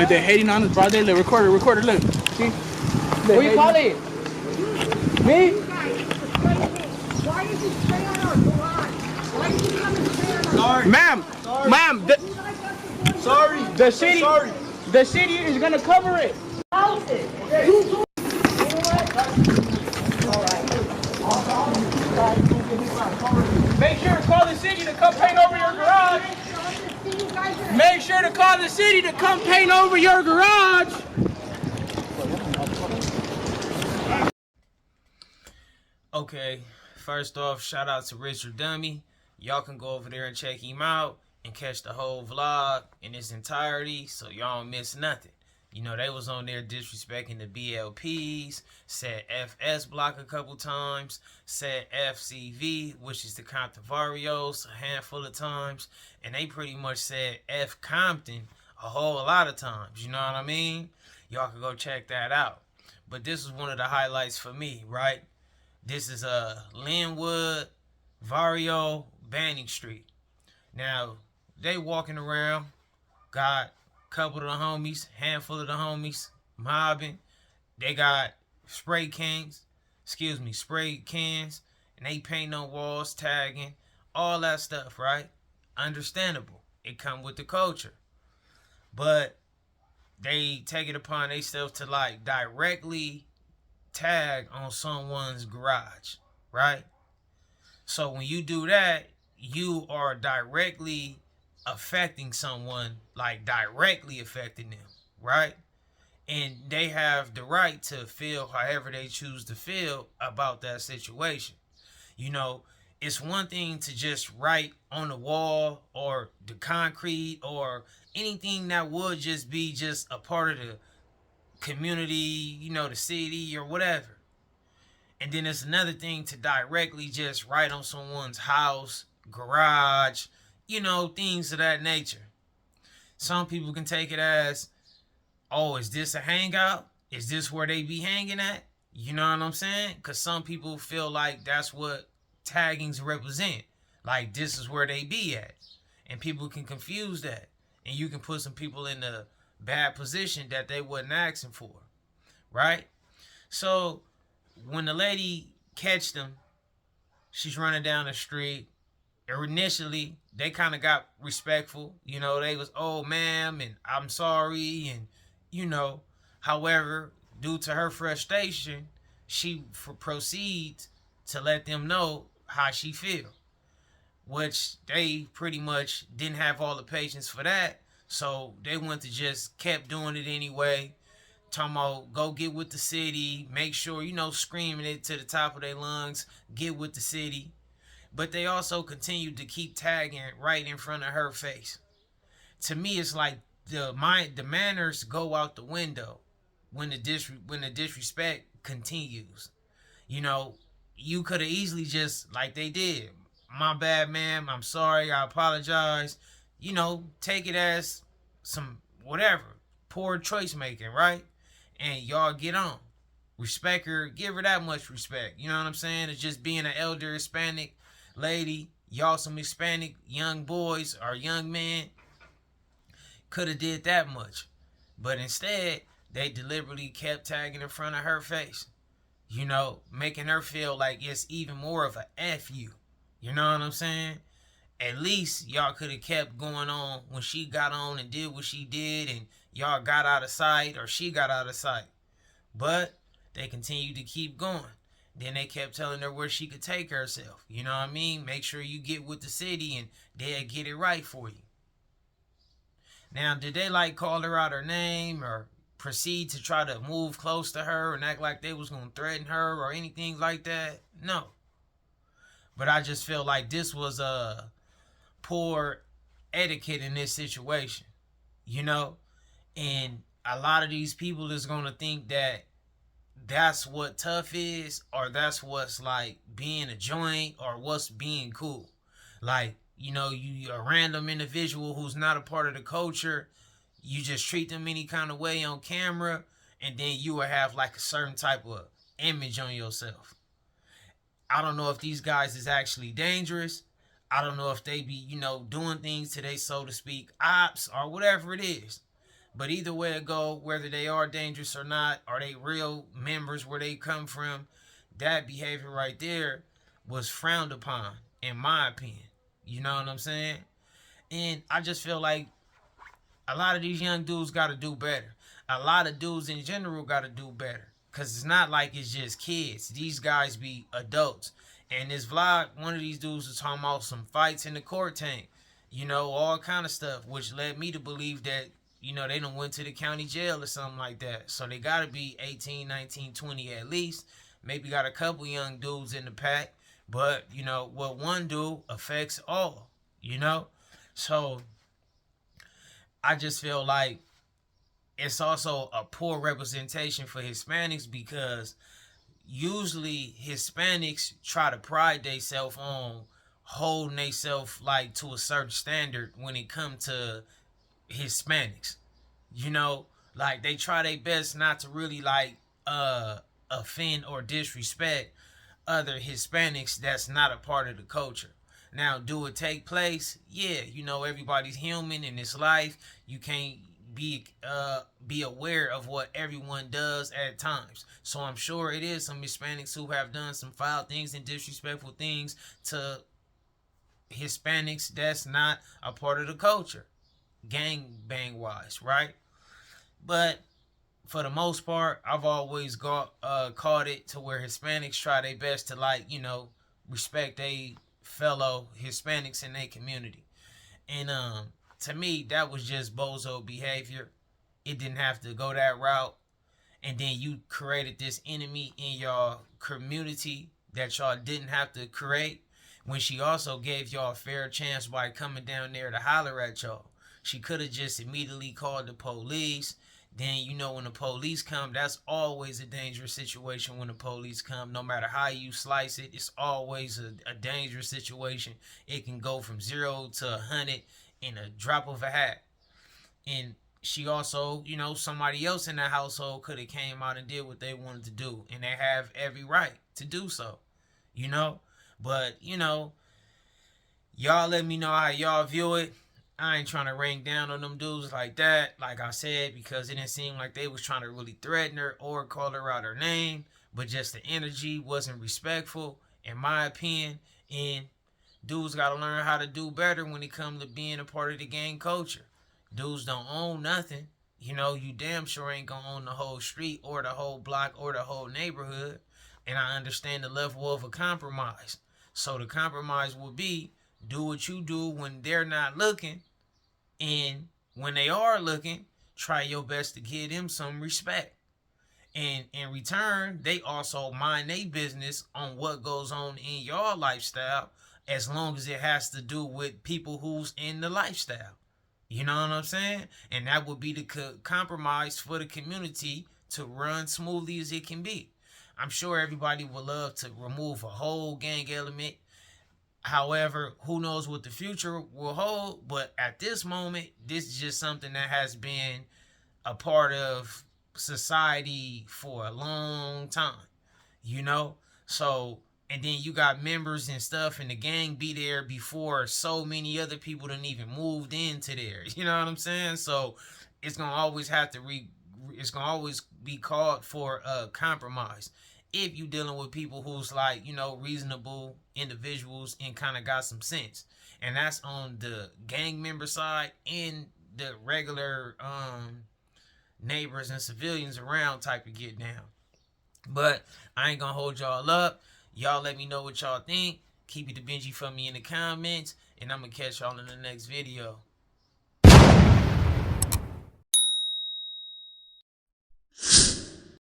Look, they're hating on us, bro. They look, recorder, look. See? What you call it? Me? Why did you stay on our garage? Why did you come and stay on our Ma'am, ma'am. Sorry. The city is gonna cover it. Make sure to call the city to come paint over your garage. Make sure to call the city to come paint over your garage. Okay, first off, shout out to Richard Dummy. Y'all can go over there and check him out and catch the whole vlog in its entirety so y'all don't miss nothing. You know, they was on there disrespecting the BLPs, said FS block a couple times, said FCV, which is the Compton VARRIOs, a handful of times, and they pretty much said F Compton a whole lot of times, you know what I mean? Y'all can go check that out. But this is one of the highlights for me, right? This is LYNWOOD, VARRIO, Banning Street. Now, they walking around, got a couple of the homies, handful of the homies, mobbing. They got spray cans, and they painting on walls, tagging, all that stuff, right? Understandable. It come with the culture. But they take it upon themselves to like directly tag on someone's garage, right? So when you do that, you are directly affecting someone, like directly affecting them, right? And they have the right to feel however they choose to feel about that situation. You know, it's one thing to just write on the wall or the concrete or anything that would just be just a part of the community, you know, the city or whatever. And then it's another thing to directly just write on someone's house, garage, you know, things of that nature. Some people can take it as, oh, is this a hangout? Is this where they be hanging at? You know what I'm saying? Because some people feel like that's what taggings represent. Like, this is where they be at. And people can confuse that. And you can put some people in a bad position that they wasn't asking for. Right? So, when the lady catched them, she's running down the street. Initially, they kind of got respectful. You know, they was, oh, ma'am, and I'm sorry, and, you know. However, due to her frustration, she proceeds to let them know how she feel. Which they pretty much didn't have all the patience for that. So they went to just kept doing it anyway. Talking about go get with the city. Make sure, you know, screaming it to the top of their lungs. Get with the city. But they also continued to keep tagging right in front of her face. To me, it's like the manners go out the window when the disrespect continues. You know, you could have easily just, like they did, my bad, ma'am, I'm sorry, I apologize. You know, take it as some whatever, poor choice making, right? And y'all get on. Respect her, give her that much respect. You know what I'm saying? It's just being an elder Hispanic lady, y'all some Hispanic young boys or young men could have did that much. But instead, they deliberately kept tagging in front of her face. You know, making her feel like it's even more of a F you. You know what I'm saying? At least y'all could have kept going on when she got on and did what she did and y'all got out of sight or she got out of sight. But they continued to keep going. Then they kept telling her where she could take herself. You know what I mean? Make sure you get with the city and they'll get it right for you. Now, did they like call her out her name or proceed to try to move close to her and act like they was going to threaten her or anything like that? No. But I just feel like this was a poor etiquette in this situation, you know? And a lot of these people is going to think that that's what tough is, or that's what's like being a joint, or what's being cool. Like, you know, you a random individual who's not a part of the culture, you just treat them any kind of way on camera, and then you will have like a certain type of image on yourself. I don't know if these guys is actually dangerous. I don't know if they be, you know, doing things to they, so to speak, ops or whatever it is. But either way it go, whether they are dangerous or not, are they real members where they come from, that behavior right there was frowned upon, in my opinion. You know what I'm saying? And I just feel like a lot of these young dudes got to do better. A lot of dudes in general got to do better. Because it's not like it's just kids. These guys be adults. And this vlog, one of these dudes was talking about some fights in the court tank. You know, all kind of stuff. Which led me to believe that, you know, they done went to the county jail or something like that. So they got to be 18, 19, 20 at least. Maybe got a couple young dudes in the pack. But, you know, what one dude affects all. You know? So I just feel like it's also a poor representation for Hispanics, because usually Hispanics try to pride themselves on holding themselves like to a certain standard when it comes to Hispanics. You know, like they try their best not to really like offend or disrespect other Hispanics that's not a part of the culture. Now, do it take place? Yeah, you know, everybody's human in this life. You can't be aware of what everyone does at times. So I'm sure it is some Hispanics who have done some foul things and disrespectful things to Hispanics that's not a part of the culture, gang bang wise, right? But for the most part, I've always caught it to where Hispanics try their best to, like, you know, respect they fellow Hispanics in their community. And to me, that was just bozo behavior. It didn't have to go that route. And then you created this enemy in your community that y'all didn't have to create, when she also gave y'all a fair chance by coming down there to holler at y'all. She could have just immediately called the police. Then, you know, when the police come, that's always a dangerous situation when the police come. No matter how you slice it, it's always a dangerous situation. It can go from 0 to 100 in a drop of a hat. And she also, you know, somebody else in that household could have came out and did what they wanted to do. And they have every right to do so, you know. But, you know, y'all let me know how y'all view it. I ain't trying to rain down on them dudes like that, like I said, because it didn't seem like they was trying to really threaten her or call her out her name, but just the energy wasn't respectful, in my opinion. And dudes got to learn how to do better when it comes to being a part of the gang culture. Dudes don't own nothing. You know, you damn sure ain't gonna own the whole street or the whole block or the whole neighborhood. And I understand the level of a compromise. So the compromise will be, do what you do when they're not looking, and when they are looking, try your best to give them some respect. And in return, they also mind their business on what goes on in your lifestyle, as long as it has to do with people who's in the lifestyle. You know what I'm saying? And that would be the compromise for the community to run smoothly as it can be. I'm sure everybody would love to remove a whole gang element. However, who knows what the future will hold. But at this moment, this is just something that has been a part of society for a long time, you know? So, and then you got members and stuff in the gang be there before so many other people done even moved into there. You know what I'm saying? So it's going to always have to it's going to always be called for a compromise. If you dealing with people who's like, you know, reasonable individuals and kind of got some sense. And that's on the gang member side and the regular neighbors and civilians around type of get down. But I ain't gonna hold y'all up. Y'all let me know what y'all think. Keep it to Benji for me in the comments. And I'm gonna catch y'all in the next video.